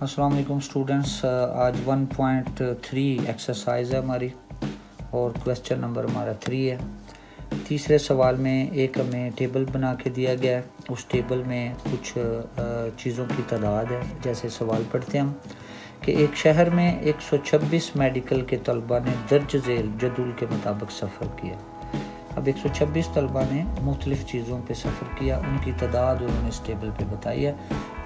अस्सलाम वालेकुम स्टूडेंट्स, आज 1.3 एक्सरसाइज है हमारी और क्वेश्चन नंबर हमारा 3 है। तीसरे सवाल में एक हमें टेबल बना के दिया गया है, उस टेबल में कुछ चीज़ों की तादाद है। जैसे सवाल पढ़ते हैं हम कि एक शहर में 126 मेडिकल के तलबा ने दर्ज झेल जदूल के मुताबिक सफ़र किया। अब 126 तलबा ने मुख्तलिफ़ चीज़ों पे सफ़र किया, उनकी तादाद उन्होंने इस टेबल पे बताई है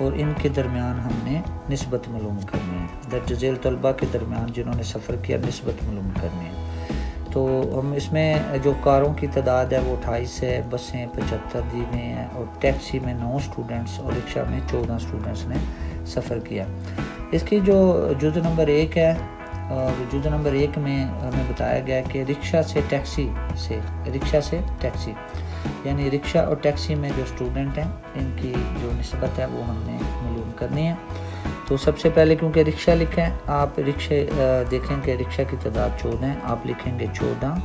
और इनके दरमियान हमने निस्बत मालूम करनी है। दर्ज झेल तलबा के दरमियान जिन्होंने सफ़र किया निस्बत मालूम करनी है। तो हम इसमें जो कारों की तादाद है वो 28 है, बसें 75 दी गई हैं और टैक्सी में 9 स्टूडेंट्स और रिक्शा में 14 स्टूडेंट्स ने सफ़र किया। इसकी जो जुज़ नंबर 1 है और जुज़ नंबर 1 में हमें बताया गया कि रिक्शा से टैक्सी यानी रिक्शा और टैक्सी में जो स्टूडेंट हैं इनकी जो निस्बत है वो हमने मालूम करनी है। तो सबसे पहले क्योंकि रिक्शा लिखा है, आप रिक्शे देखें कि रिक्शा की तादाद 14 है, आप लिखेंगे 14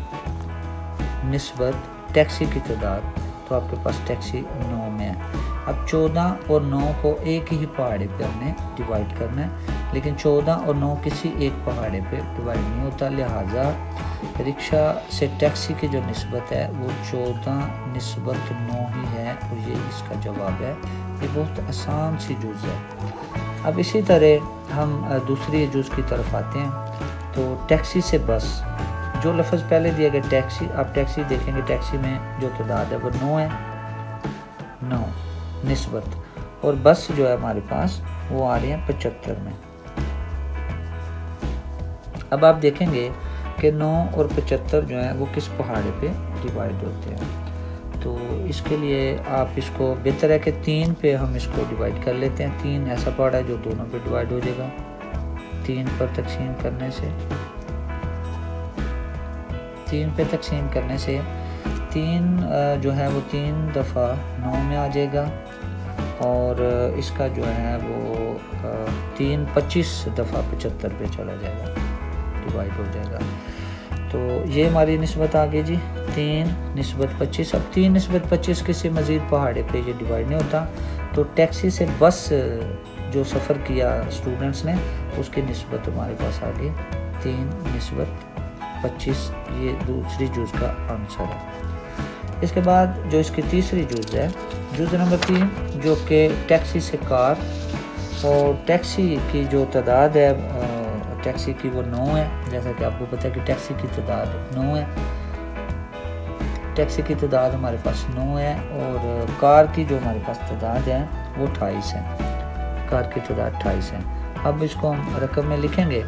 निस्बत टैक्सी की तादाद, तो आपके पास टैक्सी 9 में है। अब 14 और 9 को एक ही पहाड़े पे हमने डिवाइड करना है, लेकिन 14 और 9 किसी एक पहाड़े पे डिवाइड नहीं होता, लिहाजा रिक्शा से टैक्सी की जो निस्बत है वो 14 निस्बत 9 ही है और ये इसका जवाब है। ये बहुत आसान सी जुज़ है। अब इसी तरह हम दूसरी जुज़ की तरफ आते हैं। तो टैक्सी से बस, जो लफ्ज़ पहले दिया गया टैक्सी, आप टैक्सी देखेंगे, टैक्सी में जो तादाद है वो 9 है, 9 निस्बत, और बस जो है हमारे पास वो आ रही है 75 में। अब आप देखेंगे कि 9 और 75 जो है वो किस पहाड़े पे डिवाइड होते हैं। तो इसके लिए आप इसको बेहतर है कि 3 पे हम इसको डिवाइड कर लेते हैं। 3 ऐसा पहाड़ है जो दोनों पे डिवाइड हो जाएगा। 3 पर तकसीम करने से 3 जो है वो 3 दफ़ा 9 में आ जाएगा और इसका जो है वो 3 25 दफ़ा 75 पे चला जाएगा, डिवाइड हो जाएगा। तो ये हमारी निस्बत आ गई जी, 3 निस्बत 25। अब 3 निस्बत 25 किसी मज़ीद पहाड़े पे ये डिवाइड नहीं होता। तो टैक्सी से बस जो सफ़र किया स्टूडेंट्स ने उसकी निस्बत हमारे पास आ गई 3 निस्बत 25। ये दूसरी जुज़ का आंसर है। इसके बाद जो इसकी तीसरी जुज़ है, जुज़ नंबर 3, जो कि टैक्सी से कार, और टैक्सी की जो तादाद है टैक्सी की वो 9 है। जैसा कि आपको पता है कि टैक्सी की तादाद 9 है, टैक्सी की तादाद हमारे पास 9 है और कार की जो हमारे पास तादाद है वो 28 है, कार की तादाद 28 है। अब इसको हम रकम में लिखेंगे,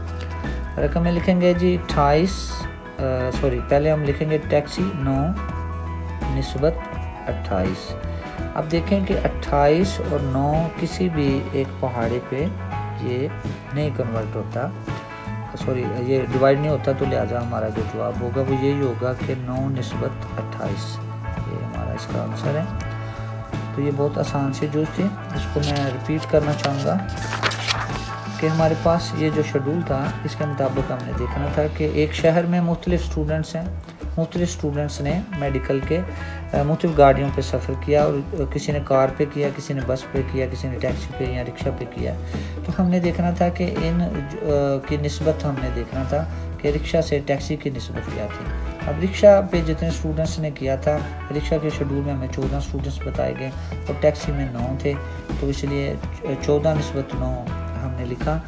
जी 28 पहले हम लिखेंगे टैक्सी 9 निस्बत 28। अब देखें कि 28 और 9 किसी भी एक पहाड़े पे ये नहीं कन्वर्ट होता, ये डिवाइड नहीं होता, तो लिहाजा हमारा जो जवाब होगा वो यही होगा कि 9 निस्बत 28, ये हमारा इसका आंसर है। तो ये बहुत आसान सी जुज़ थी। इसको मैं रिपीट करना चाहूँगा कि हमारे पास ये जो शेड्यूल था इसके मुताबिक हमने देखना था कि एक शहर में मुख्तलिफ़ स्टूडेंट्स हैं, मुख्तलिफ़ स्टूडेंट्स ने मेडिकल के मुख्तलिफ़ गाड़ियों पे सफ़र किया और किसी ने कार पे किया, किसी ने बस पे किया, किसी ने टैक्सी पे या रिक्शा पे किया। तो हमने देखना था कि इन की निस्बत हमने देखना था कि रिक्शा से टैक्सी की निस्बत क्या थी। अब रिक्शा पे जितने स्टूडेंट्स ने किया था, रिक्शा के शेड्यूल में हमें 14 स्टूडेंट्स बताए गए और टैक्सी में 9 थे, तो इसलिए 14 निस्बत 9 हमने लिखा।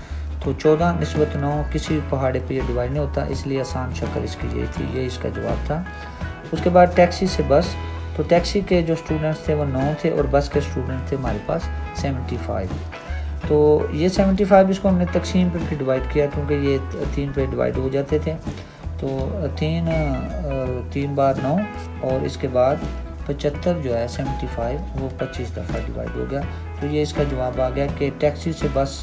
तो 14 निस्बत 9 किसी पहाड़े पे ये डिवाइड नहीं होता, इसलिए आसान शक्ल इसकी ये थी, ये इसका जवाब था। उसके बाद टैक्सी से बस, तो टैक्सी के जो स्टूडेंट्स थे वो 9 थे और बस के स्टूडेंट थे हमारे पास 75। तो ये 75 इसको हमने तकसीम पे भी डिवाइड किया क्योंकि ये 3 पे डिवाइड हो जाते थे। तो 3 बार 9 और इसके बाद 75 जो है 75 वो 25 दफ़ा डिवाइड हो गया। तो ये इसका जवाब आ गया कि टैक्सी से बस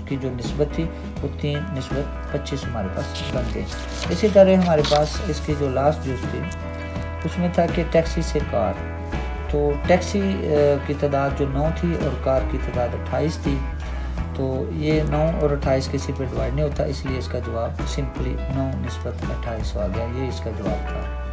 की जो निस्बत थी वो 3 निस्बत 25 हमारे पास बन गई। इसी तरह हमारे पास इसकी जो लास्ट जुज़ थी उसमें था कि टैक्सी से कार। तो टैक्सी की तादाद जो 9 थी और कार की तादाद 28 थी। तो ये 9 और 28 किसी पे डिवाइड नहीं होता, इसलिए इसका जवाब सिंपली 9 निस्बत 28 आ गया, ये इसका जवाब था।